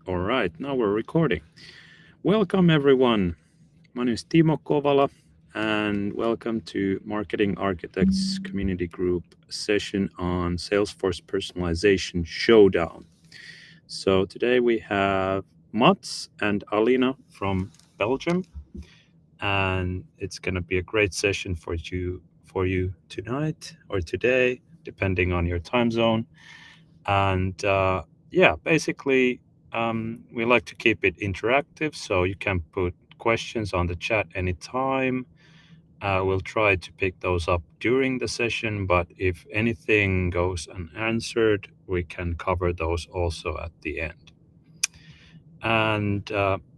All right, now we're recording. Welcome, everyone. My name is Timo Kovala, and welcome to Marketing Architects Community Group session on Salesforce Personalization Showdown. So today we have Mats and Alina from Belgium, and it's going to be a great session for you tonight or today, depending on your time zone. And yeah, basically, we like to keep it interactive, so you can put questions on the chat anytime. We'll try to pick those up during the session, but if anything goes unanswered, we can cover those also at the end. And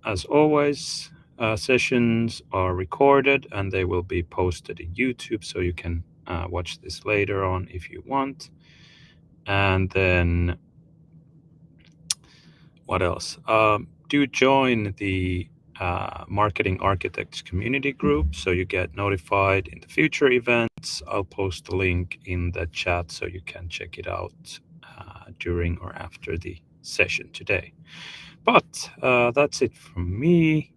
as always, sessions are recorded and they will be posted in YouTube, so you can watch this later on if you want. And then what else? Do join the Marketing Architects community group so you get notified in the future events. I'll post a link in the chat so you can check it out during or after the session today. But that's it from me.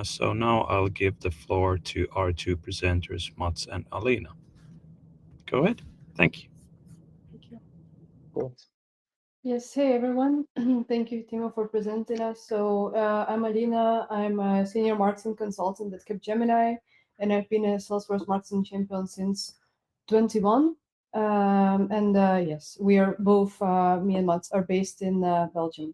So now I'll give the floor to our two presenters, Mats and Alina. Go ahead. Thank you. Thank you. Cool. Yes, hey everyone. Thank you, Timo, for presenting us. So I'm Alina. I'm a senior marketing consultant at Capgemini, and I've been a Salesforce marketing champion since 21. Yes, we are both, me and Mats, are based in Belgium.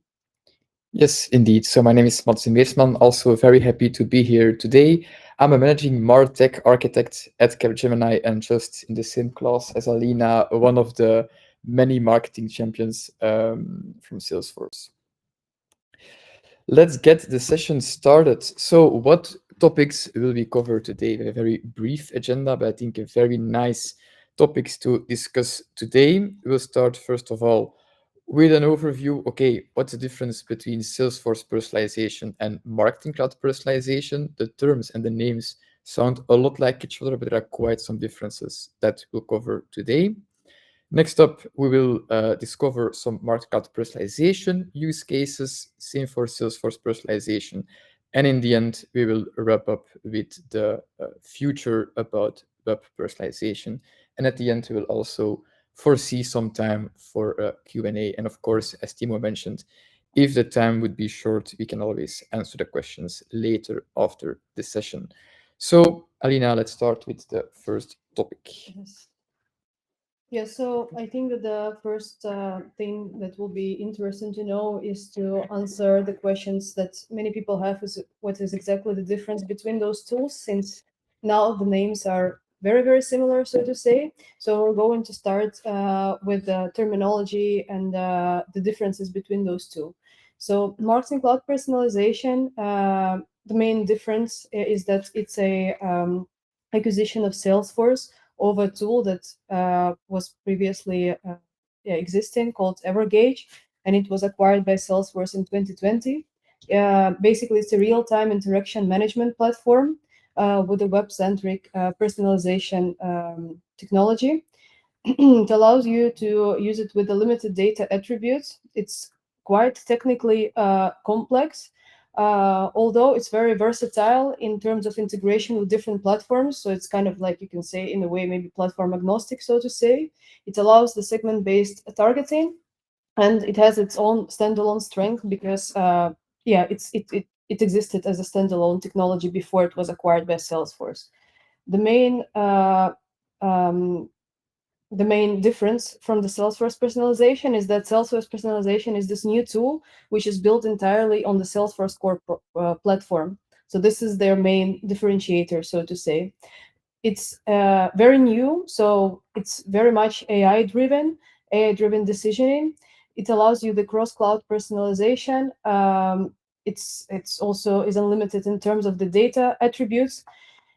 Yes, indeed. So my name is Mats Meersman, also very happy to be here today. I'm a managing MarTech architect at Capgemini and just in the same class as Alina, one of the many marketing champions from Salesforce. Let's get the session started. So what topics will we cover today? We have a very brief agenda, but I think a very nice topics to discuss today. We'll start first of all with an overview. Okay, what's the difference between Salesforce personalization and Marketing Cloud Personalization? The terms and the names sound a lot like each other, but there are quite some differences that we'll cover today. Next up, we will discover some Marketing Cloud Personalization use cases, same for Salesforce Personalization. And in the end, we will wrap up with the future about web personalization. And at the end, we will also foresee some time for a Q&A. And of course, as Timo mentioned, if the time would be short, we can always answer the questions later after the session. So, Alina, let's start with the first topic. Yes. Yeah, so I think that the first thing that will be interesting to know is to answer the questions that many people have is what is exactly the difference between those tools, since now the names are very, very similar, so to say. So we're going to start with the terminology and the differences between those two. So Marketing Cloud Personalization, the main difference is that it's a acquisition of Salesforce of a tool that was previously existing called Evergage, and it was acquired by Salesforce in 2020. Basically, it's a real-time interaction management platform with a web-centric personalization technology. It allows you to use it with the limited data attributes. It's quite technically complex, although it's very versatile in terms of integration with different platforms. So it's kind of like, you can say, in a way, maybe platform agnostic, so to say. It allows the segment-based targeting, and it has its own standalone strength because, yeah, it existed as a standalone technology before it was acquired by Salesforce. The main um, the main difference from the Salesforce personalization is that Salesforce personalization is this new tool which is built entirely on the Salesforce core platform. So this is their main differentiator, so to say. It's very new, so it's very much AI-driven decisioning. It allows you the cross-cloud personalization. It's also is unlimited in terms of the data attributes.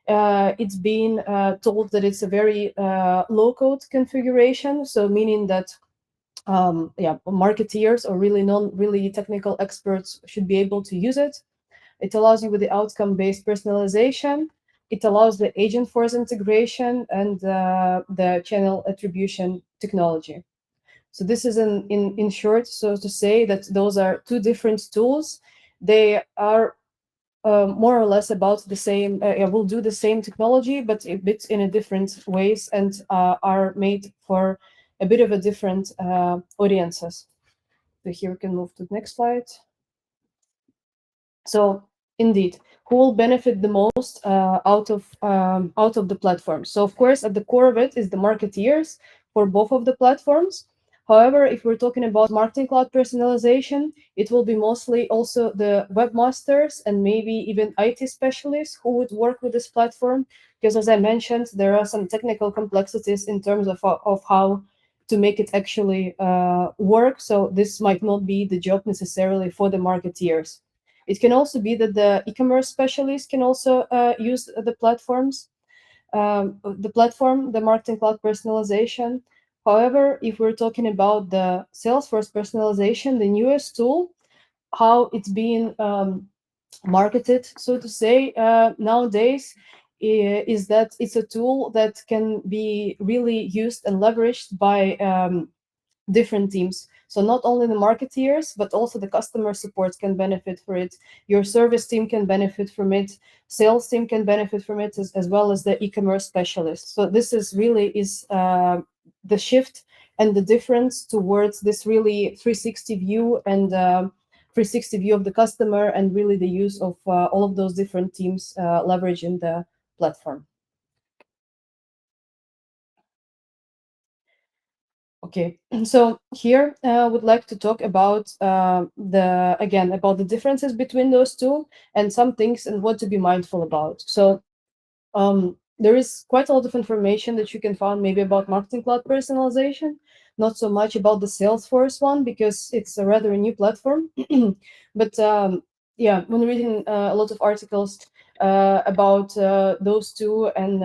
It's been told that it's a very low-code configuration, so meaning that yeah, marketeers or really technical experts should be able to use it. It allows you with the outcome-based personalization. It allows the agent force integration and the channel attribution technology. So this is in short, so to say that those are two different tools. They are more or less about the same, will do the same technology, but a bit in a different ways, and are made for a bit of a different audiences. So here we can move to the next slide. So indeed, who will benefit the most out of the platform? So of course, at the core of it is the marketeers for both of the platforms. However, if we're talking about Marketing Cloud Personalization, it will be mostly also the webmasters and maybe even IT specialists who would work with this platform. Because as I mentioned, there are some technical complexities in terms of how to make it actually work. So this might not be the job necessarily for the marketeers. It can also be that the e-commerce specialists can also use the platforms, the Marketing Cloud Personalization. However, if we're talking about the Salesforce Personalization, the newest tool, how it's being marketed, so to say, nowadays, is that it's a tool that can be really used and leveraged by different teams. So not only the marketeers, but also the customer support can benefit from it. Your service team can benefit from it. Sales team can benefit from it, as well as the e-commerce specialist. So this is really the shift and the difference towards this really 360 view and 360 view of the customer, and really the use of all of those different teams leveraging the platform. Okay, so here I would like to talk about about the differences between those two and some things and what to be mindful about. So there is quite a lot of information that you can find maybe about Marketing Cloud Personalization, not so much about the Salesforce one because it's a rather new platform. But yeah, when reading a lot of articles about those two and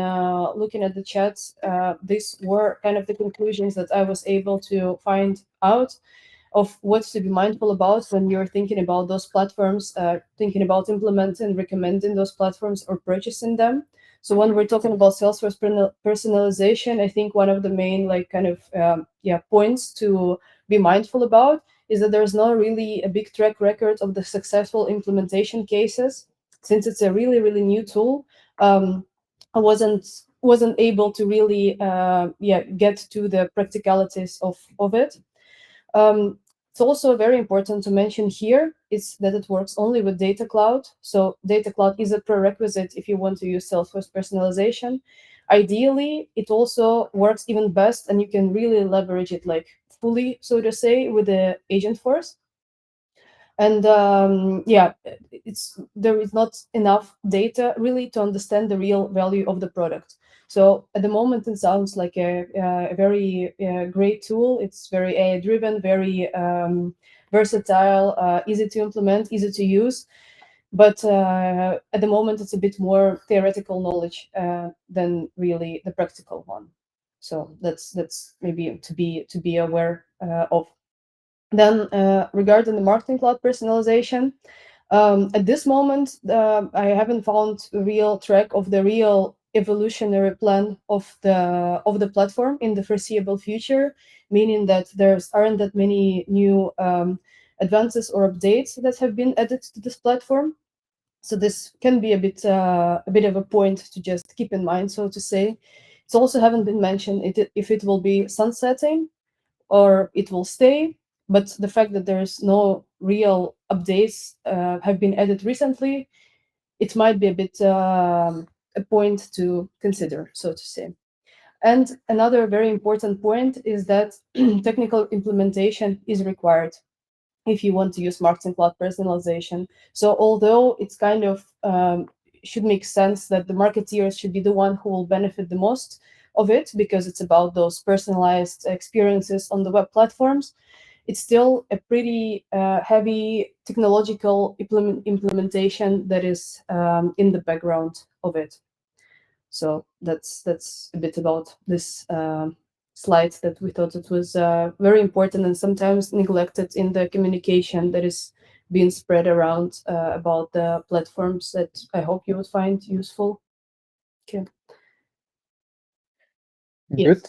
looking at the chats, these were kind of the conclusions that I was able to find out of what to be mindful about when you're thinking about those platforms, thinking about implementing, recommending those platforms or purchasing them. So when we're talking about Salesforce personalization, I think one of the main points to be mindful about is that there's not really a big track record of the successful implementation cases. Since it's a really new tool, I wasn't able to really get to the practicalities of it. It's also very important to mention here is that it works only with Data Cloud. So Data Cloud is a prerequisite if you want to use Salesforce personalization. Ideally, it also works even best, and you can really leverage it like fully, so to say, with the Agentforce. And there is not enough data really to understand the real value of the product. So at the moment, it sounds like a very great tool. It's very AI driven, very versatile, easy to implement, easy to use. But at the moment, it's a bit more theoretical knowledge than really the practical one. So that's maybe to be aware of. Then regarding the Marketing Cloud Personalization, at this moment, I haven't found a real track of the real evolutionary plan of the platform in the foreseeable future, meaning that there aren't that many new advances or updates that have been added to this platform. So this can be a bit of a point to just keep in mind, so to say. It's also haven't been mentioned if it will be sunsetting or it will stay. But the fact that there's no real updates have been added recently, it might be a bit a point to consider, so to say. And another very important point is that technical implementation is required if you want to use Marketing Cloud Personalization. So although it's kind of should make sense that the marketeers should be the one who will benefit the most of it because it's about those personalized experiences on the web platforms, it's still a pretty heavy technological implementation that is in the background of it. So that's a bit about this slide that we thought it was very important and sometimes neglected in the communication that is being spread around about the platforms that I hope you would find useful. Okay. Good.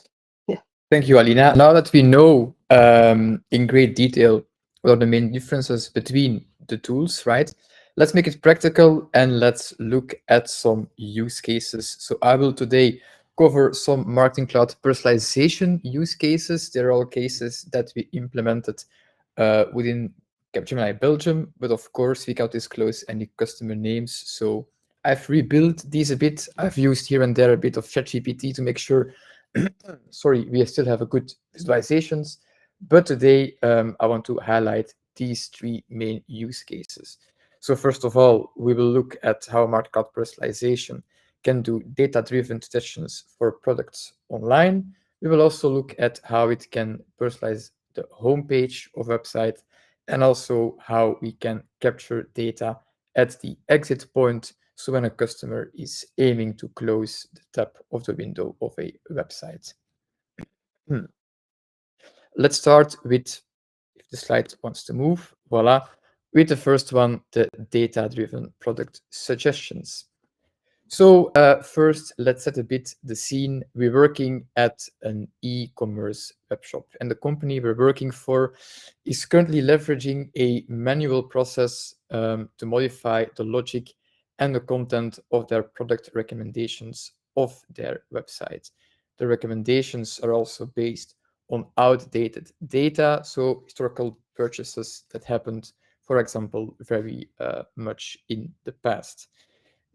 Yeah. Thank you, Alina. Now that we know in great detail what are the main differences between the tools, right? Let's make it practical and let's look at some use cases. So I will today cover some Marketing Cloud personalization use cases. They're all cases that we implemented within Capgemini Belgium, but of course we can't disclose any customer names. So I've rebuilt these a bit. I've used here and there a bit of ChatGPT to make sure sorry, we still have a good visualizations, but today I want to highlight these three main use cases. So first of all, we will look at how market cloud personalization can do data-driven suggestions for products online. We will also look at how it can personalize the homepage of website and also how we can capture data at the exit point. So when a customer is aiming to close the tab of the window of a website. Hmm. Let's start with, if the slide wants to move, voila, with the first one, the data-driven product suggestions. So first, let's set a bit the scene. We're working at an e-commerce webshop, and the company we're working for is currently leveraging a manual process to modify the logic and the content of their product recommendations of their website. The recommendations are also based on outdated data, so historical purchases that happened, for example, very much in the past.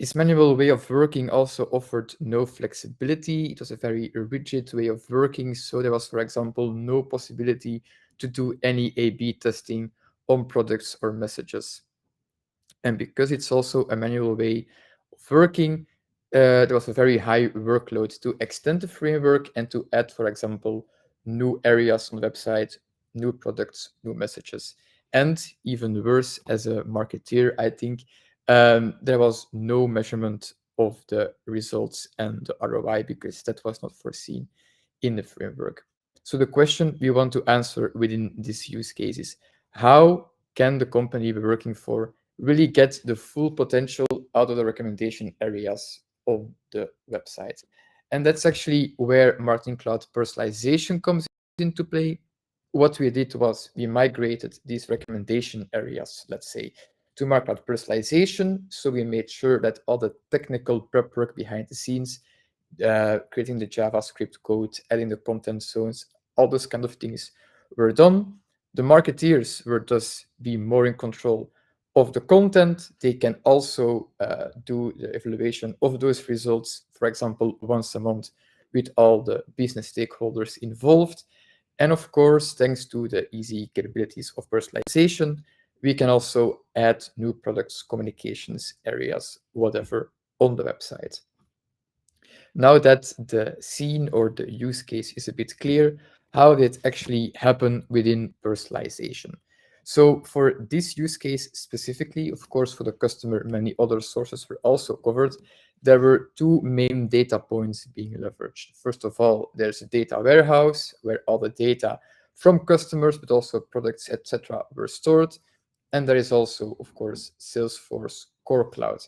This manual way of working also offered no flexibility. It was a very rigid way of working. So there was, for example, no possibility to do any A/B testing on products or messages. And because it's also a manual way of working, there was a very high workload to extend the framework and to add, for example, new areas on the website, new products, new messages. And even worse, as a marketeer, I think there was no measurement of the results and the ROI because that was not foreseen in the framework. So the question we want to answer within this use case is, how can the company we're working for really get the full potential out of the recommendation areas on the website? And that's actually where Marketing Cloud Personalization comes into play. What we did was we migrated these recommendation areas, let's say, to Marketing Cloud Personalization. So we made sure that all the technical prep work behind the scenes, creating the JavaScript code, adding the content zones, all those kind of things were done. The marketeers were thus be more in control of the content. They can also do the evaluation of those results, for example, once a month with all the business stakeholders involved. And of course, thanks to the easy capabilities of personalization, we can also add new products, communications areas, whatever, on the website. Now that the scene or the use case is a bit clear, how did it actually happen within personalization? So for this use case specifically, of course, for the customer, many other sources were also covered. There were two main data points being leveraged. First of all, there's a data warehouse where all the data from customers, but also products, etc., were stored. And there is also, of course, Salesforce Core Cloud.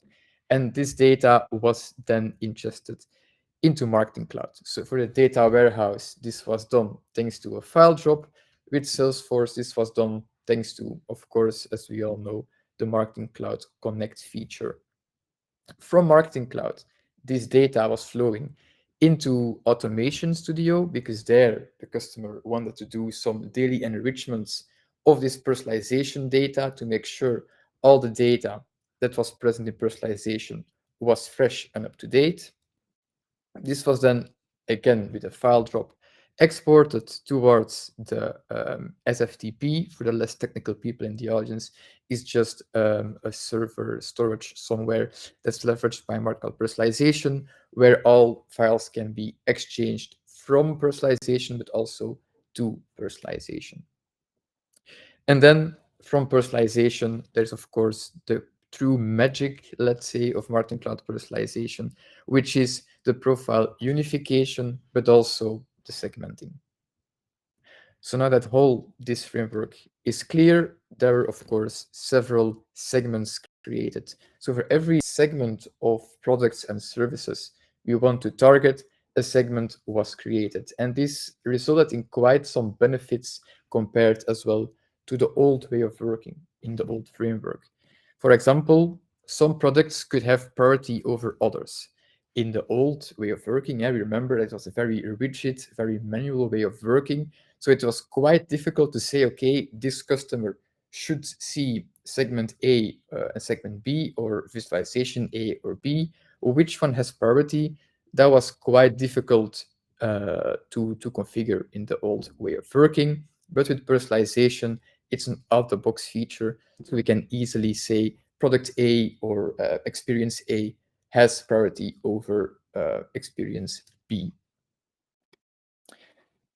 And this data was then ingested into Marketing Cloud. So for the data warehouse, this was done thanks to a file drop. With Salesforce, this was done thanks to, of course, as we all know, the Marketing Cloud Connect feature. From Marketing Cloud, this data was flowing into Automation Studio because there the customer wanted to do some daily enrichments of this personalization data to make sure all the data that was present in personalization was fresh and up to date. This was then, again, with a file drop, exported towards the SFTP. For the less technical people in the audience, is just a server storage somewhere that's leveraged by Marketing Cloud Personalization, where all files can be exchanged from personalization, but also to personalization. And then from personalization, there's of course the true magic, let's say, of Marketing Cloud Personalization, which is the profile unification, but also the segmenting. So now that this framework is clear, there are of course several segments created. So for every segment of products and services we want to target, a segment was created. And this resulted in quite some benefits compared as well to the old way of working in the old framework. For example, some products could have priority over others. In the old way of working, yeah, we remember it was a very rigid, very manual way of working. So it was quite difficult to say, okay, this customer should see segment A and segment B, or visualization A or B, or which one has priority. That was quite difficult to configure in the old way of working. But with personalization, it's an out-of-the-box feature, so we can easily say product A or experience A has priority over experience B.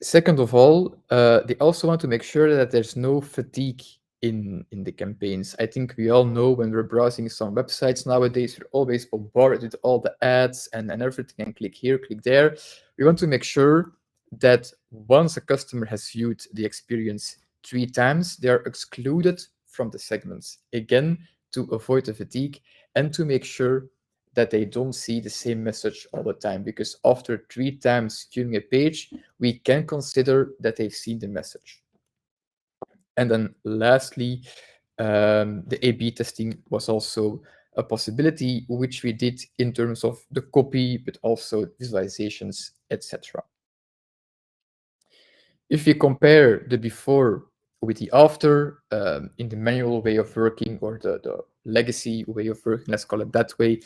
Second of all, they also want to make sure that there's no fatigue in the campaigns. I think we all know when we're browsing some websites nowadays, we're always bombarded with all the ads and everything, and click here, click there. We want to make sure that once a customer has viewed the experience 3 times, they are excluded from the segments. Again, to avoid the fatigue and to make sure that they don't see the same message all the time, because after 3 times viewing a page, we can consider that they've seen the message. And then lastly, the A/B testing was also a possibility, which we did in terms of the copy, but also visualizations, etc. If we compare the before with the after, in the manual way of working, or the legacy way of working, let's call it that way,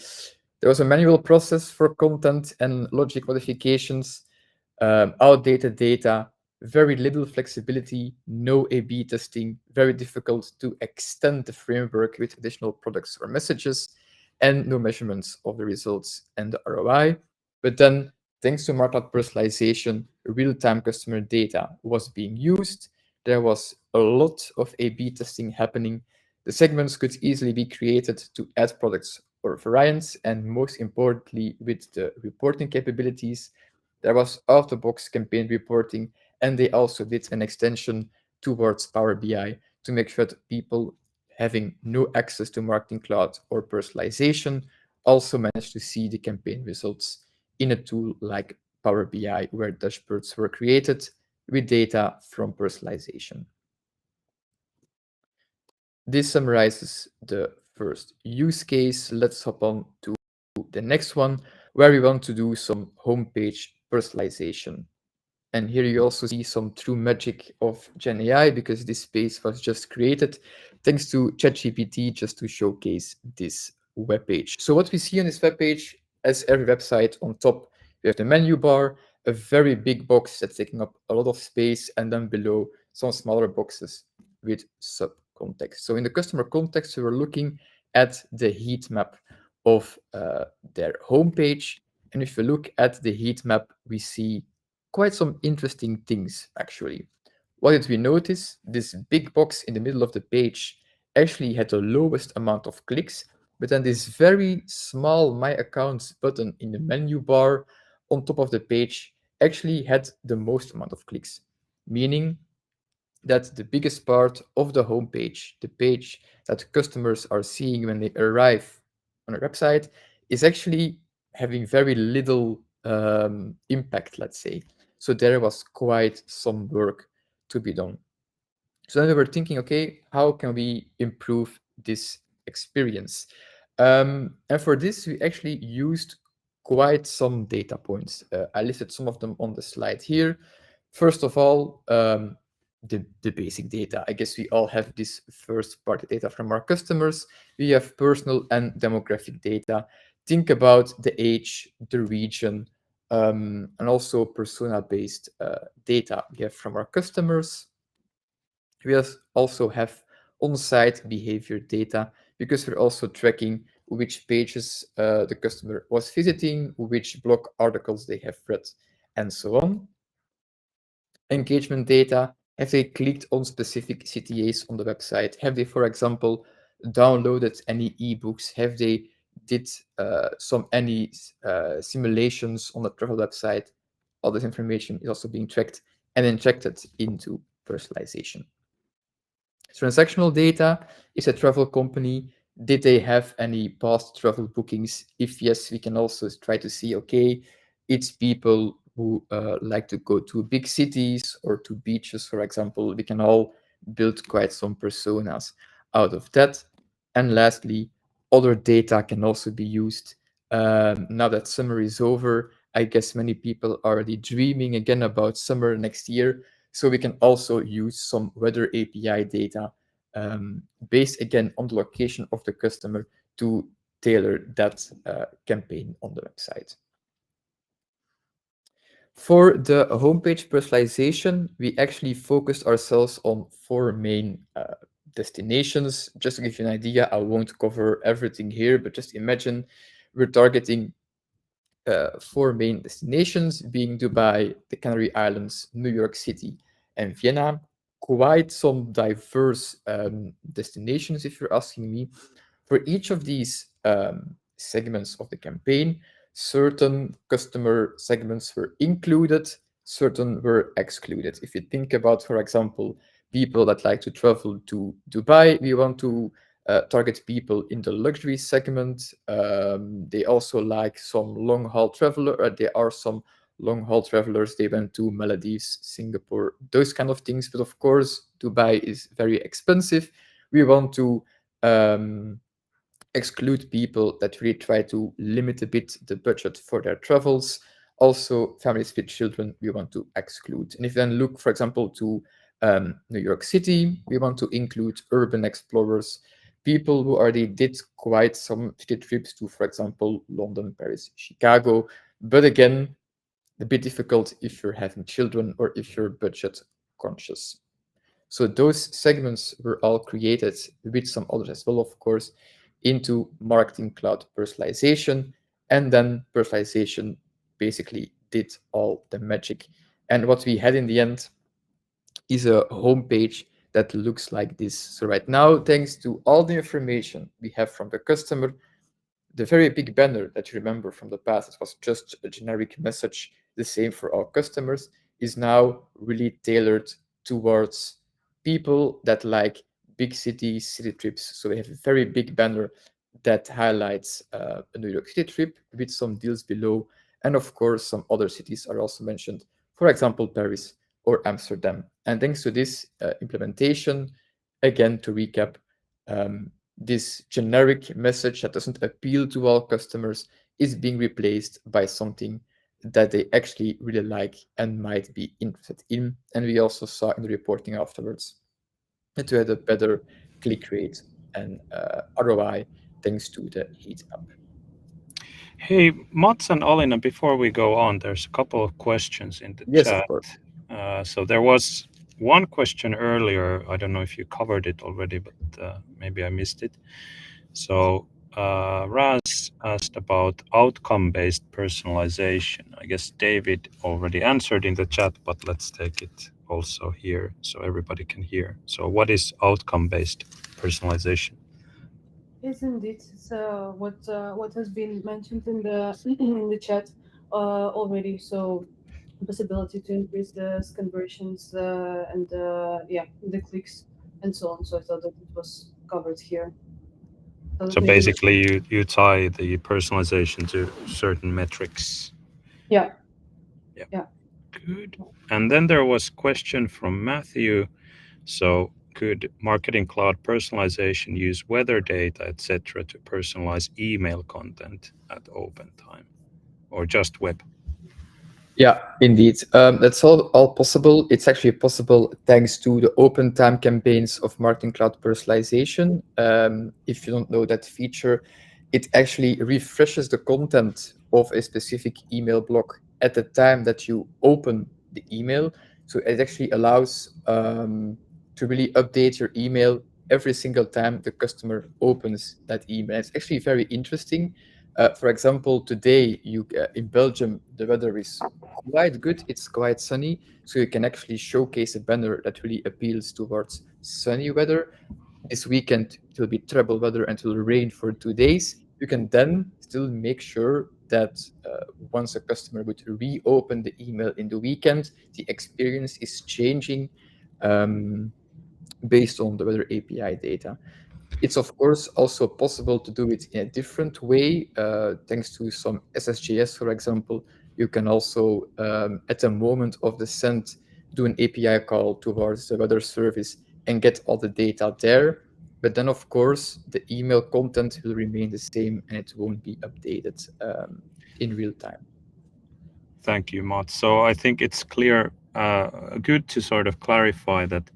there was a manual process for content and logic modifications, outdated data, very little flexibility, no A/B testing, very difficult to extend the framework with additional products or messages, and no measurements of the results and the ROI. But then, thanks to market personalization, real-time customer data was being used. There was a lot of A/B testing happening. The segments could easily be created to add products or variants, and most importantly, with the reporting capabilities, there was out-of-the-box campaign reporting, and they also did an extension towards Power BI to make sure that people having no access to Marketing Cloud or personalization also managed to see the campaign results in a tool like Power BI, where dashboards were created with data from personalization. This summarizes the first use case. Let's hop on to the next one, where we want to do some homepage personalization. And here you also see some true magic of Gen AI, because this space was just created thanks to ChatGPT, just to showcase this web page. So what we see on this web page, as every website, on top, we have the menu bar, a very big box that's taking up a lot of space, and then below, some smaller boxes with sub-context. So in the customer context, we were looking at the heat map of their homepage. And if we look at the heat map, we see quite some interesting things, actually. What did we notice? This big box in the middle of the page actually had the lowest amount of clicks, but then this very small My Accounts button in the menu bar on top of the page actually had the most amount of clicks, meaning that the biggest part of the homepage, the page that customers are seeing when they arrive on a website, is actually having very little impact, let's say. So there was quite some work to be done. So then we were thinking, okay, how can we improve this experience? And for this, we actually used quite some data points. I listed some of them on the slide here. First of all, the basic data. I guess we all have this first-party data from our customers. We have personal and demographic data. Think about the age, the region, and also persona-based data we have from our customers. We also have on-site behavior data, because we're also tracking which pages the customer was visiting, which blog articles they have read, and so on. Engagement data. Have they clicked on specific CTAs on the website? Have they, for example, downloaded any ebooks? Have they did any simulations on the travel website? All this information is also being tracked and injected into personalization. Transactional data. Is a travel company, did they have any past travel bookings? If yes, we can also try to see, okay, it's people who like to go to big cities or to beaches, for example. We can all build quite some personas out of that. And lastly, other data can also be used. Now that summer is over, I guess many people are already dreaming again about summer next year. So we can also use some weather API data based again on the location of the customer to tailor that campaign on the website. For the homepage personalization, we actually focused ourselves on four main destinations. Just to give you an idea, I won't cover everything here, but just imagine we're targeting four main destinations, being Dubai, the Canary Islands, New York City, and Vienna. Quite some diverse destinations, if you're asking me. For each of these segments of the campaign, certain customer segments were included, certain were excluded. If you think about, for example, people that like to travel to Dubai, we want to target people in the luxury segment. They also like some long haul traveler. There are some long haul travelers. They went to Maldives, Singapore, those kind of things. But of course, Dubai is very expensive. We want to exclude people that really try to limit a bit the budget for their travels. Also, families with children, we want to exclude. And if you then look, for example, to New York City, we want to include urban explorers, people who already did quite some city trips to, for example, London, Paris, Chicago. But again, a bit difficult if you're having children or if you're budget conscious. So those segments were all created with some others as well, of course, into Marketing Cloud Personalization. And then personalization basically did all the magic. And what we had in the end is a homepage that looks like this. So right now, thanks to all the information we have from the customer, the very big banner that you remember from the past, it was just a generic message, the same for all customers, is now really tailored towards people that like big cities, city trips. So we have a very big banner that highlights a New York City trip with some deals below. And of course, some other cities are also mentioned, for example, Paris or Amsterdam. And thanks to this implementation, again, to recap, this generic message that doesn't appeal to all customers is being replaced by something that they actually really like and might be interested in. And we also saw in the reporting afterwards that we had a better click rate and ROI thanks to the heat up. Hey, Mats and Alina, before we go on, there's a couple of questions in the Yes, of chat. course. So there was one question earlier. I don't know if you covered it already, but maybe I missed it. So Raz asked about outcome-based personalization. I guess David already answered in the chat, but let's take it also here so everybody can hear. So what is outcome-based personalization? Yes, indeed. So what has been mentioned in the in the chat already. So possibility to increase the conversions and yeah, the clicks and so on. So I thought that it was covered here. So Maybe basically, you tie the personalization to certain metrics. yeah, Yeah, yeah. good. And then there was question from Matthew. So could Marketing Cloud Personalization use weather data, etc., to personalize email content at open time, or just web? Yeah, indeed. That's all possible. It's actually possible thanks to the open time campaigns of Marketing Cloud Personalization. If you don't know that feature, it actually refreshes the content of a specific email block at the time that you open the email. So it actually allows to really update your email every single time the customer opens that email. It's actually very interesting. For example, today in Belgium, the weather is quite good. It's quite sunny, so you can actually showcase a banner that really appeals towards sunny weather. This weekend it will be terrible weather and it will rain for 2 days. You can then still make sure that once a customer would reopen the email in the weekend, the experience is changing based on the weather API data. It's of course also possible to do it in a different way, thanks to some SSJS, for example, You can also, at the moment of the send, do an API call towards the other service and get all the data there. But then, of course, the email content will remain the same and it won't be updated in real time. Thank you, Mats. So I think it's clear, good to sort of clarify that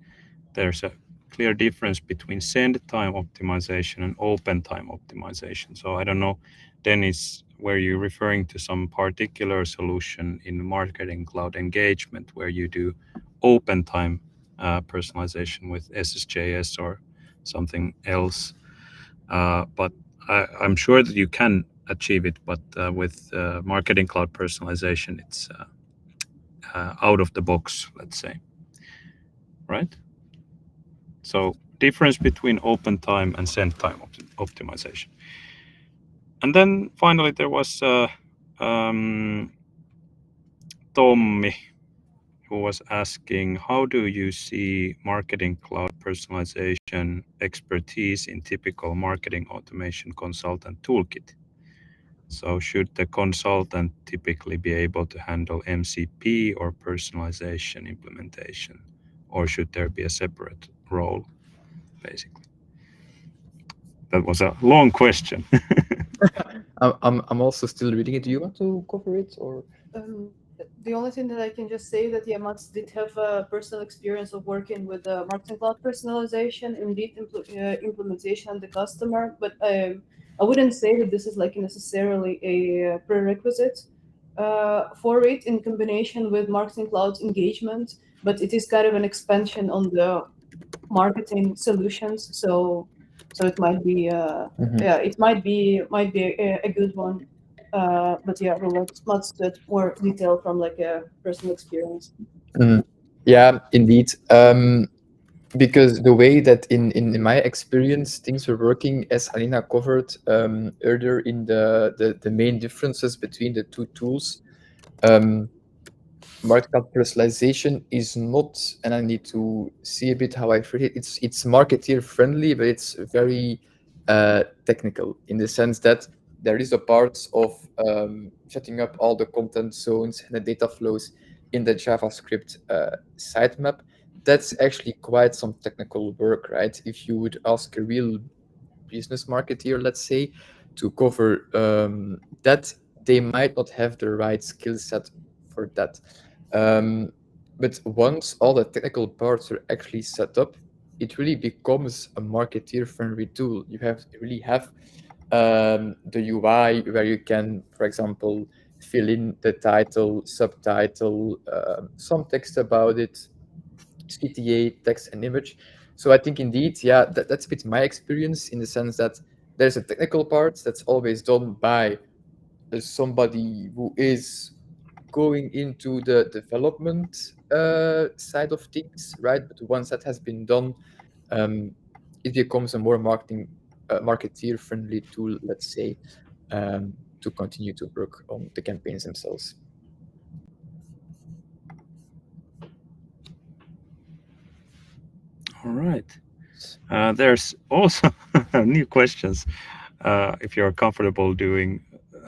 there's a clear difference between send time optimization and open time optimization. So I don't know, Dennis, were you referring to some particular solution in Marketing Cloud engagement where you do open time personalization with SSJS or something else? But I'm sure that you can achieve it, but with Marketing Cloud personalization, it's out of the box, let's say, right? So difference between open time and send time optimization. And then finally there was Tommy, who was asking, how do you see Marketing Cloud personalization expertise in typical marketing automation consultant toolkit? So should the consultant typically be able to handle MCP or personalization implementation, or should there be a separate role, basically? That was a long question. I'm also still reading it. Do you want to cover it or? The only thing that I can just say that yeah, Mats did have a personal experience of working with Marketing Cloud personalization, indeed implementation on the customer, but I wouldn't say that this is like necessarily a prerequisite for it in combination with Marketing Cloud engagement, but it is kind of an expansion on the marketing solutions. So it might be yeah, it might be a good one. But yeah, we'll let Mats get more detail from like a personal experience. Yeah, indeed. Because the way that in my experience things were working, as Alina covered earlier in the main differences between the two tools, market cloud personalization is not, and I need to see a bit how I phrase it. It's marketeer friendly, but it's very technical in the sense that there is a part of setting up all the content zones and the data flows in the JavaScript sitemap. That's actually quite some technical work, right? If you would ask a real business marketeer, let's say, to cover that, they might not have the right skill set for that. But once all the technical parts are actually set up, it really becomes a marketeer-friendly tool. You really have the UI where you can, for example, fill in the title, subtitle, some text about it, CTA, text and image. So I think indeed, yeah, that's a bit my experience in the sense that there's a technical part that's always done by somebody who is going into the development side of things, right? But once that has been done, it becomes a more marketeer-friendly tool, let's say, to continue to work on the campaigns themselves. All right. There's also new questions. If you're comfortable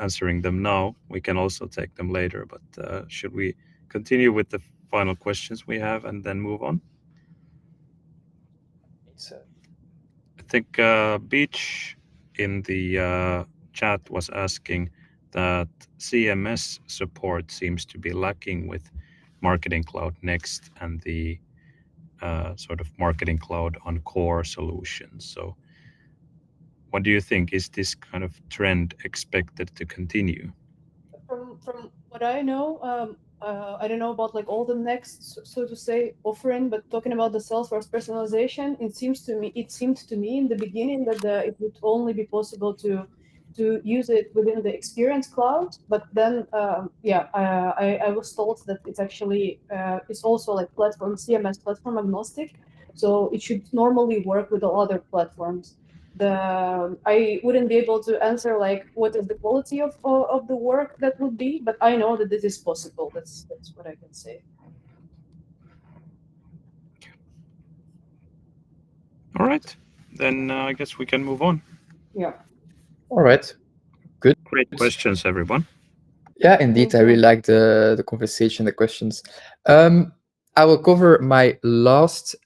answering them now, we can also take them later. But should we continue with the final questions we have and then move on? I think Beach in the chat was asking that CMS support seems to be lacking with Marketing Cloud Next and the sort of Marketing Cloud on core solutions. So what do you think? Is this kind of trend expected to continue? From what I know, I don't know about like all the next, so to say, offering, but talking about the Salesforce personalization, it seemed to me in the beginning that it would only be possible to use it within the Experience Cloud, but then I was told that it's actually it's also like platform CMS platform agnostic, so it should normally work with all other platforms. I wouldn't be able to answer like what is the quality of the work that would be, but I know that this is possible. That's what I can say. All right, then I guess we can move on. Yeah. All right, good. Great questions, everyone. Yeah, indeed. Thank I really you. like the conversation, the questions. Um, I will cover my last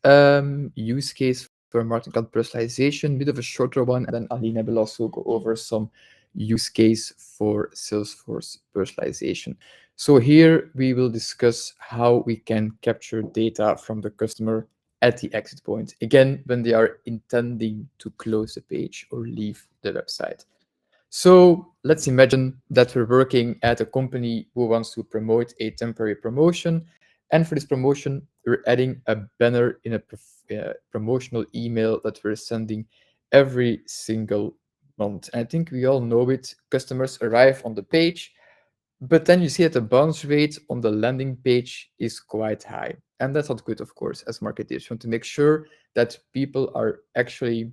use case for marketing cloud personalization, bit of a shorter one, and then Alina will also go over some use case for Salesforce personalization. So here we will discuss how we can capture data from the customer at the exit point. Again, when they are intending to close the page or leave the website. So let's imagine that we're working at a company who wants to promote a temporary promotion. And for this promotion, we're adding a banner in a promotional email that we're sending every single month. And I think we all know it. Customers arrive on the page, but then you see that the bounce rate on the landing page is quite high. And that's not good, of course, as marketers. You want to make sure that people are actually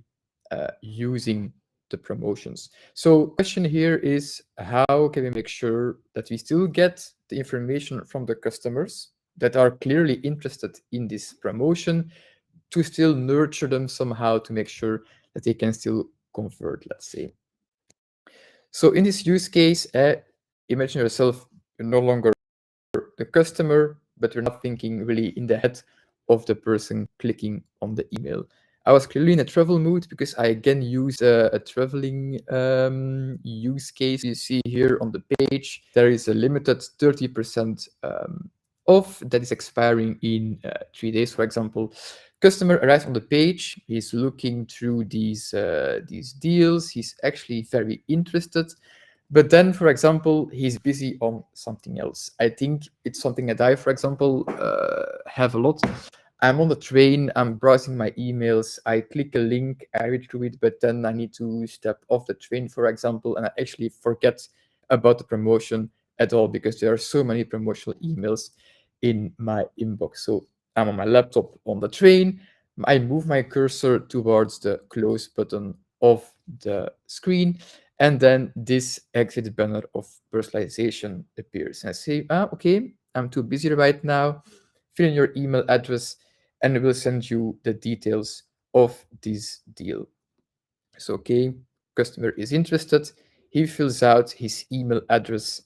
using the promotions. So question here is, how can we make sure that we still get the information from the customers that are clearly interested in this promotion to still nurture them somehow to make sure that they can still convert, let's say. So in this use case, imagine yourself, you're no longer the customer, but we're not thinking really in the head of the person clicking on the email. I was clearly in a travel mood because I again used a traveling use case. You see here on the page, there is a limited 30% off that is expiring in 3 days, for example. Customer arrives on the page. He's looking through these deals. He's actually very interested. But then, for example, he's busy on something else. I think it's something that I, for example, have a lot. I'm on the train, I'm browsing my emails, I click a link, I read through it, but then I need to step off the train, for example, and I actually forget about the promotion at all because there are so many promotional emails in my inbox. So I'm on my laptop on the train, I move my cursor towards the close button of the screen, and then this exit banner of personalization appears. And I say, okay, I'm too busy right now. Fill in your email address, and it will send you the details of this deal. So, okay, customer is interested. He fills out his email address,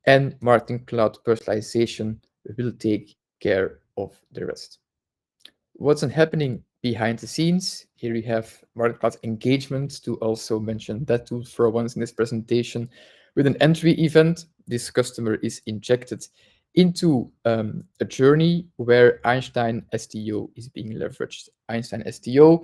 and Marketing Cloud Personalization will take care of the rest. What's happening behind the scenes? Here we have Marketing Cloud Engagement to also mention that tool for once in this presentation. With an entry event, this customer is injected into a journey where Einstein STO is being leveraged. Einstein STO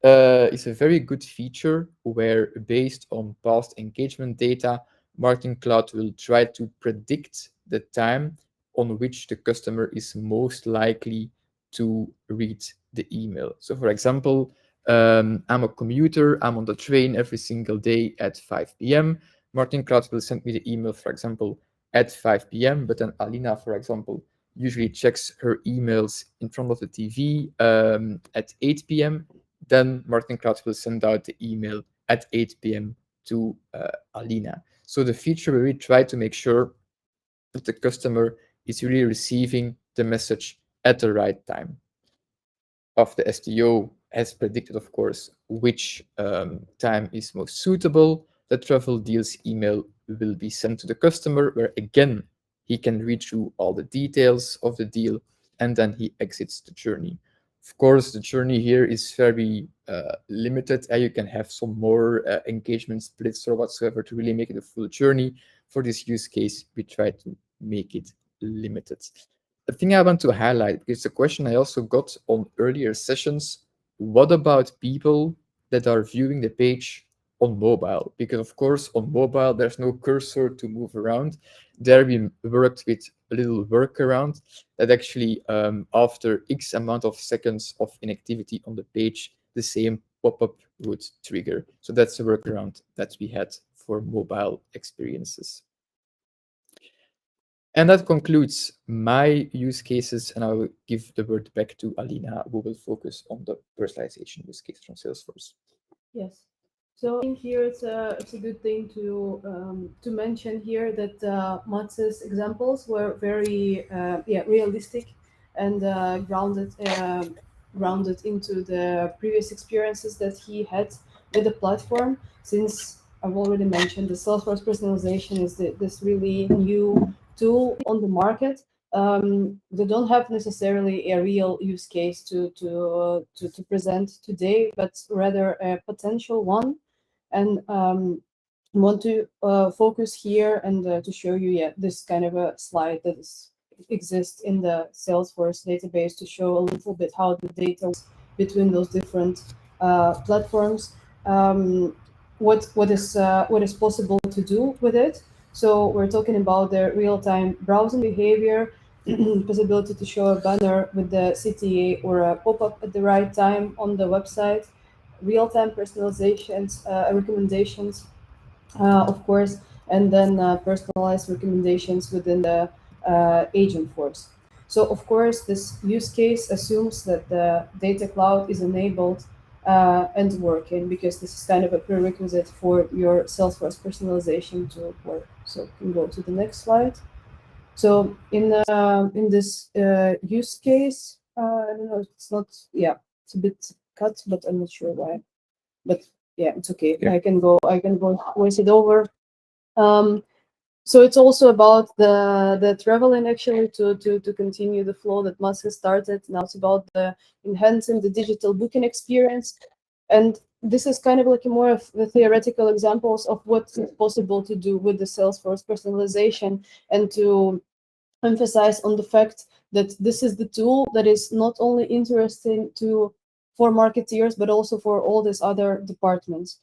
is a very good feature where, based on past engagement data, Marketing Cloud will try to predict the time on which the customer is most likely to read the email. So, for example, I'm a commuter, I'm on the train every single day at 5 p.m. Marketing Cloud will send me the email, for example, at 5 p.m. But then Alina, for example, usually checks her emails in front of the TV at 8 p.m. Then Marketing Cloud will send out the email at 8 p.m. to Alina. So the feature will really try to make sure that the customer is really receiving the message at the right time. Of the STO has predicted, of course, which time is most suitable. The travel deals email will be sent to the customer, where again, he can read through all the details of the deal, and then he exits the journey. Of course, the journey here is very limited. You can have some more engagement splits or whatsoever to really make it a full journey. For this use case, we try to make it limited. The thing I want to highlight, because the question I also got on earlier sessions, what about people that are viewing the page on mobile? Because of course, on mobile, there's no cursor to move around. There we worked with a little workaround that actually, after X amount of seconds of inactivity on the page, the same pop-up would trigger. So that's the workaround that we had for mobile experiences. And that concludes my use cases, and I will give the word back to Alina, who will focus on the personalization use case from Salesforce. Yes. So I think here it's a good thing to mention here that Mats's examples were very realistic and grounded into the previous experiences that he had with the platform. Since I've already mentioned, the Salesforce Personalization is this really new tool on the market. They don't have necessarily a real use case to present today, but rather a potential one. And want to focus here and to show you, this kind of a slide that exists in the Salesforce database to show a little bit how the data between those different platforms. What is possible to do with it? So we're talking about the real-time browsing behavior, possibility to show a banner with the CTA or a pop-up at the right time on the website, real-time personalizations, recommendations, of course, and then personalized recommendations within the agent force. So, of course, this use case assumes that the data cloud is enabled and working, because this is kind of a prerequisite for your Salesforce personalization to work. So, you can go to the next slide. So, in this use case, I don't know, it's not, it's a bit cut, but I'm not sure why. But yeah, it's okay. Yeah. I can go voice it over. So it's also about the traveling, actually, to continue the flow that Musk has started. Now it's about the enhancing the digital booking experience, and this is kind of like more of the theoretical examples of what is possible to do with the Salesforce personalization, and to emphasize on the fact that this is the tool that is not only interesting for marketeers, but also for all these other departments.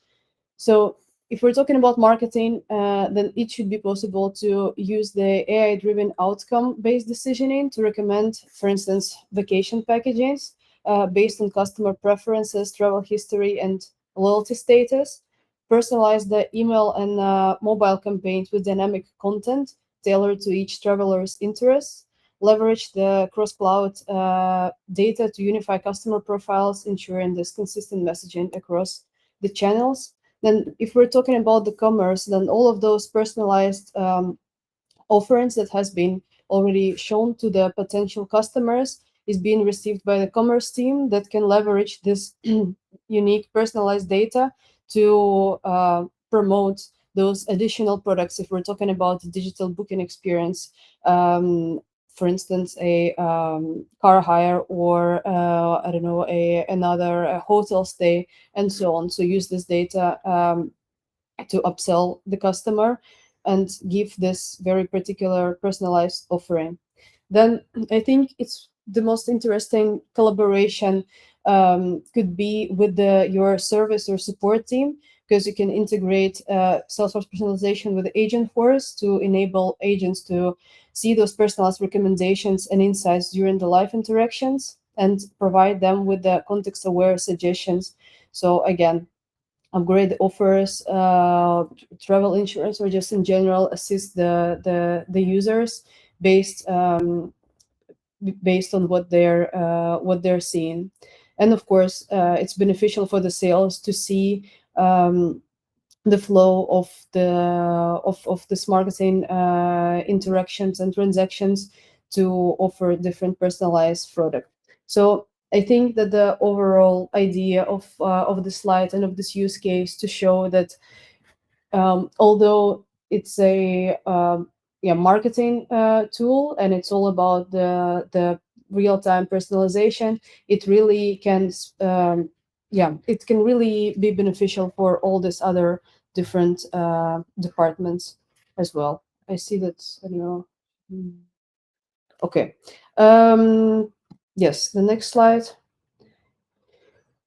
So if we're talking about marketing, then it should be possible to use the AI-driven outcome-based decisioning to recommend, for instance, vacation packages based on customer preferences, travel history, and loyalty status. Personalize the email and mobile campaigns with dynamic content tailored to each traveler's interests. Leverage the cross-cloud data to unify customer profiles, ensuring this consistent messaging across the channels. Then if we're talking about the commerce, then all of those personalized offerings that has been already shown to the potential customers is being received by the commerce team that can leverage this unique personalized data to promote those additional products. If we're talking about the digital booking experience, for instance, a car hire, or I don't know, another hotel stay, and so on. So use this data to upsell the customer and give this very particular personalized offering. Then I think it's the most interesting collaboration could be with your service or support team, because you can integrate Salesforce personalization with Agentforce to enable agents to see those personalized recommendations and insights during the live interactions, and provide them with the context-aware suggestions. So again, upgrade offers, travel insurance, or just in general assist the users based based on what they're seeing. And of course, it's beneficial for the sales to see the flow of this marketing interactions and transactions to offer different personalized product. So I think that the overall idea of the slide and of this use case to show that although it's a marketing tool, and it's all about the real-time personalization, it really can it can really be beneficial for all these other different departments as well. I see that, I don't know. Okay. Yes, the next slide.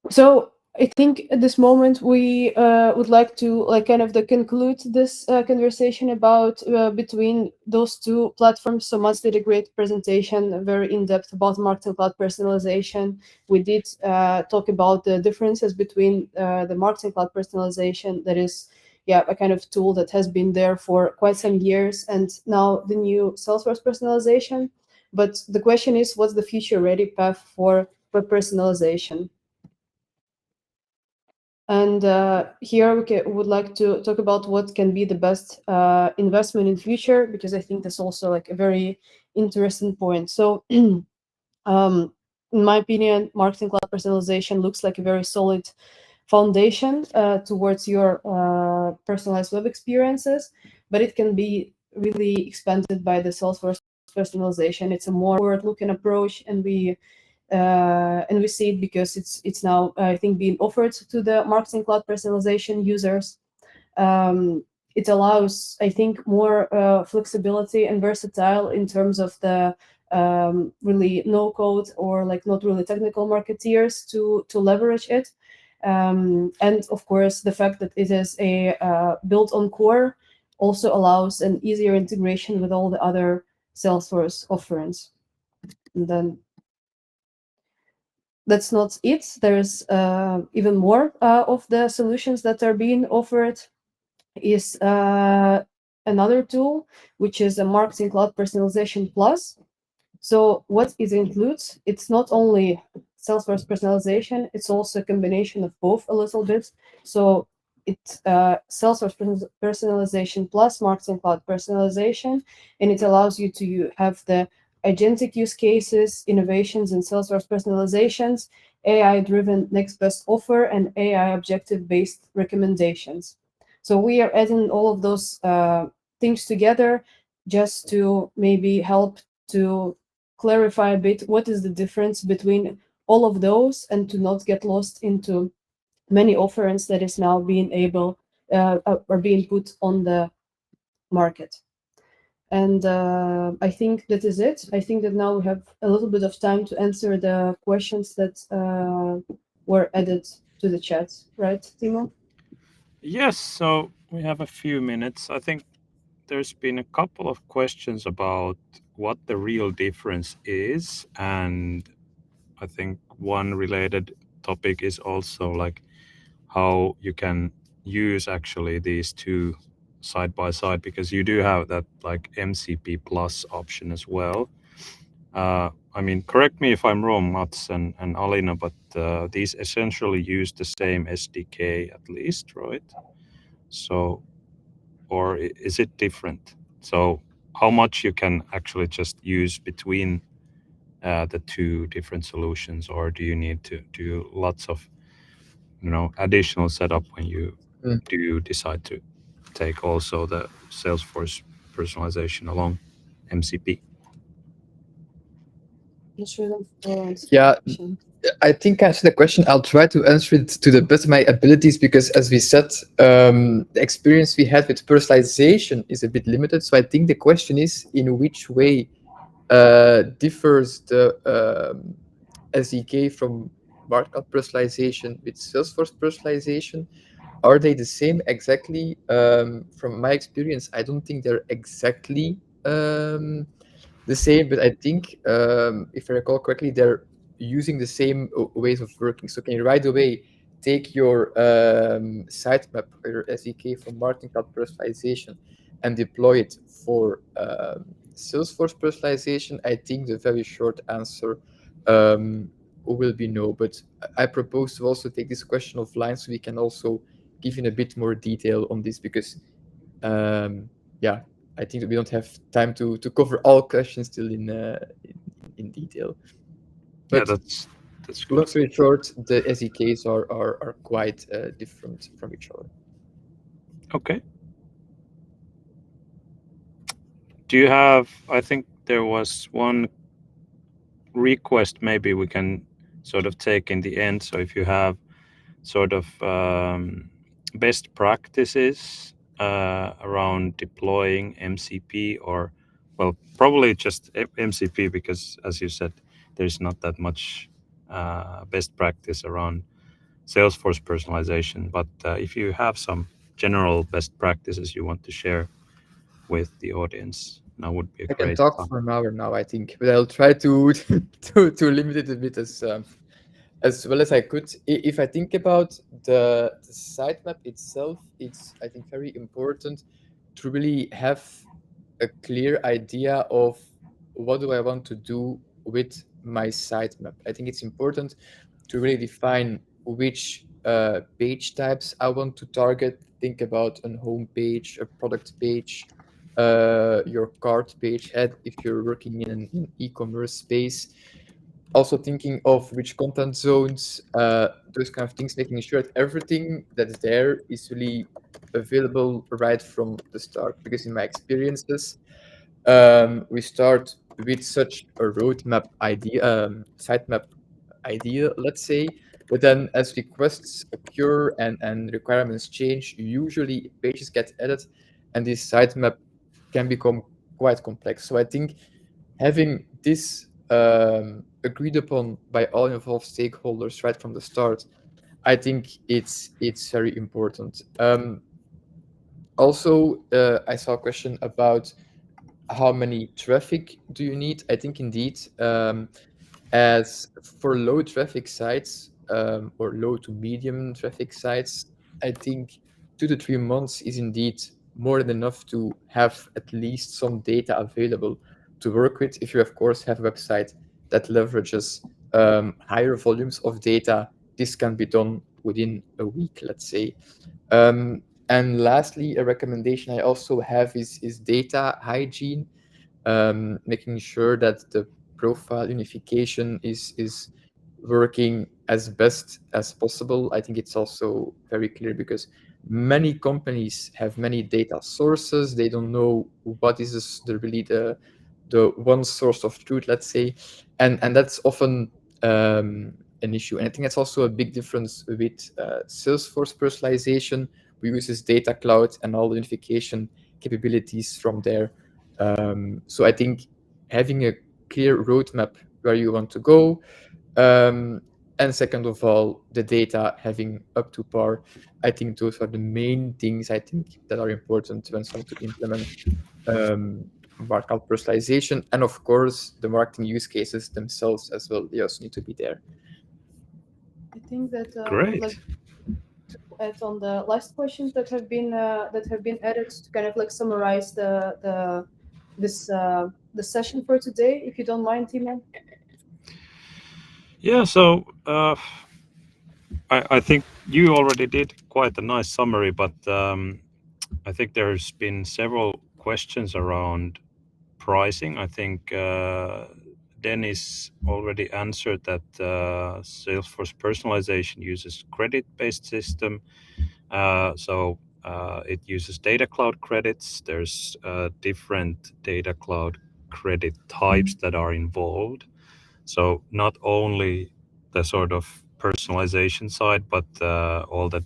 So I think at this moment we would like to kind of conclude this conversation about between those two platforms. So Mats did a great presentation, very in-depth, about Marketing Cloud Personalization. We did talk about the differences between the Marketing Cloud Personalization, that is a kind of tool that has been there for quite some years, and now the new Salesforce Personalization. But the question is, what's the future-ready path for personalization? And here we would like to talk about what can be the best investment in future, because I think that's also like a very interesting point. So in my opinion, Marketing Cloud Personalization looks like a very solid foundation towards your personalized web experiences, but it can be really expanded by the Salesforce personalization. It's a more forward-looking approach, and we see it because it's now, I think, being offered to the Marketing Cloud Personalization users. It allows, I think, more flexibility and versatile in terms of the really no code or like not really technical marketeers to leverage it. And of course, the fact that it is a built on core also allows an easier integration with all the other Salesforce offerings. And then that's not it. There's even more of the solutions that are being offered is another tool, which is a Marketing Cloud Personalization Plus. So what it includes, it's not only Salesforce personalization, it's also a combination of both a little bit. So it's Salesforce personalization plus Marketing Cloud personalization, and it allows you to have the agentic use cases, innovations in Salesforce personalizations, AI-driven next best offer, and AI objective-based recommendations. So we are adding all of those things together just to maybe help to clarify a bit what is the difference between all of those and to not get lost into many offerings that is now being able or being put on the market. And I think that is it. I think that now we have a little bit of time to answer the questions that were added to the chat, right, Timo? Yes, so we have a few minutes. I think there's been a couple of questions about what the real difference is, and I think one related topic is also like how you can use actually these two side by side, because you do have that like MCP plus option as well. I mean, correct me if I'm wrong, Mats and Alina, but these essentially use the same SDK at least, right? So, or is it different? So, how much you can actually just use between the two different solutions, or do you need to do lots of additional setup when you Mm. do decide to take also the Salesforce personalization along MCP? Yeah, I think I answered the question. I'll try to answer it to the best of my abilities because, as we said, the experience we had with personalization is a bit limited. So I think the question is in which way differs the SDK from markup personalization with Salesforce personalization. Are they the same exactly? From my experience, I don't think they're exactly the same, but I think, if I recall correctly, they're using the same ways of working. So can you right away take your sitemap or your SDK from Marketing Cloud Personalization and deploy it for Salesforce personalization? I think the very short answer will be no, but I propose to also take this question offline so we can also give you a bit more detail on this because, yeah, I think that we don't have time to cover all questions still in detail. Yeah, But that's long good. story short, the SDKs are quite different from each other. Okay. Do you have? I think there was one request. Maybe we can sort of take in the end. So if you have sort of best practices around deploying MCP, or well, probably just MCP, because as you said, there's not that much best practice around Salesforce personalization. But if you have some general best practices you want to share with the audience, that would be a I can great talk time. for an hour now, I think, but I'll try to to limit it a bit as well as I could. If I think about the sitemap itself, it's, I think, very important to really have a clear idea of what do I want to do with my sitemap. I think it's important to really define which page types I want to target. Think about a home page, a product page, your cart page head if you're working in an e-commerce space. Also thinking of which content zones, those kind of things, making sure that everything that's there is really available right from the start. Because in my experiences, we start with such a roadmap idea, sitemap idea, let's say, but then as requests occur and requirements change, usually pages get added, and this sitemap can become quite complex. So I think having this agreed upon by all involved stakeholders right from the start, I think it's very important. Also, I saw a question about how many traffic do you need? I think indeed, as for low traffic sites, or low to medium traffic sites, I think 2 to 3 months is indeed more than enough to have at least some data available to work with. If you, of course, have a website that leverages higher volumes of data, this can be done within a week, let's say. And lastly, a recommendation I also have is data hygiene, making sure that the profile unification is working as best as possible. I think it's also very clear because many companies have many data sources. They don't know what is the one source of truth, let's say, and that's often an issue. And I think that's also a big difference with Salesforce personalization. We use this data cloud and all the unification capabilities from there. So I think having a clear roadmap where you want to go, and second of all, the data having up to par. I think those are the main things I think that are important when starting to implement market personalization. And of course, the marketing use cases themselves as well, they also need to be there. I think that I would like Great. to add on the last questions that have been added to kind of like summarize the session for today, if you don't mind, Timo. Yeah, so I think you already did quite a nice summary, but I think there's been several questions around pricing. I think Dennis already answered that Salesforce Personalization uses credit-based system. So it uses data cloud credits. There's different data cloud credit types that are involved. So not only the sort of personalization side, but all the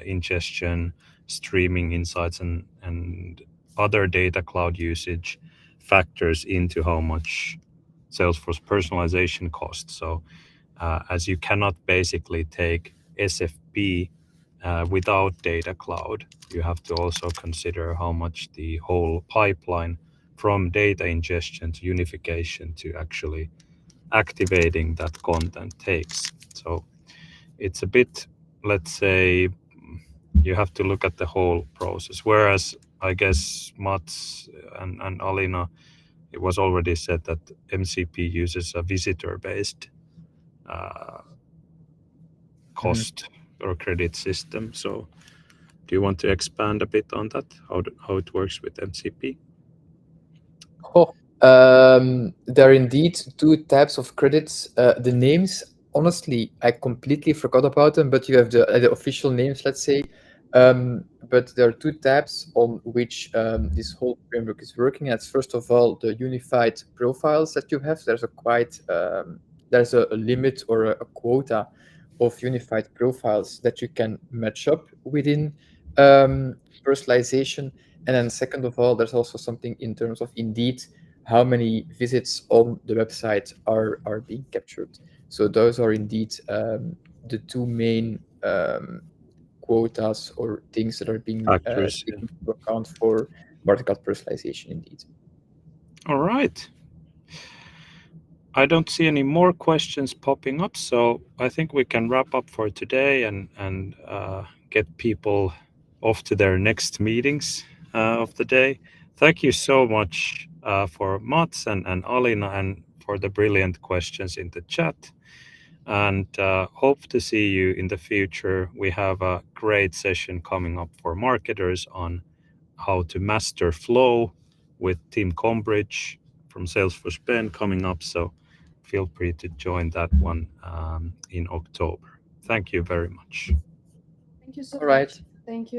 ingestion, streaming insights, and other data cloud usage factors into how much Salesforce personalization costs. So as you cannot basically take SFP without data cloud, you have to also consider how much the whole pipeline from data ingestion to unification to actually activating that content takes. So it's a bit, let's say, you have to look at the whole process. Whereas I guess Mats and Alina, it was already said that MCP uses a visitor-based uh, Mhm. cost or credit system. So do you want to expand a bit on that? How it works with MCP? Oh, there are indeed two types of credits. The names, honestly, I completely forgot about them, but you have the official names, let's say. But there are two types on which this whole framework is working. That's first of all the unified profiles that you have. There's a limit or a quota of unified profiles that you can match up within personalization. And then second of all, there's also something in terms of indeed how many visits on the website are being captured. So those are indeed the two main quotas or things that are being Factors. Yeah. taken into account for vertical personalization indeed. All right. I don't see any more questions popping up, so I think we can wrap up for today and get people off to their next meetings of the day. Thank you so much for Mats and Alina and for the brilliant questions in the chat. And hope to see you in the future. We have a great session coming up for marketers on how to master flow with Tim Combridge from Salesforce Ben coming up. So feel free to join that one in October. Thank you very much. Thank you so All right. much. Thank you.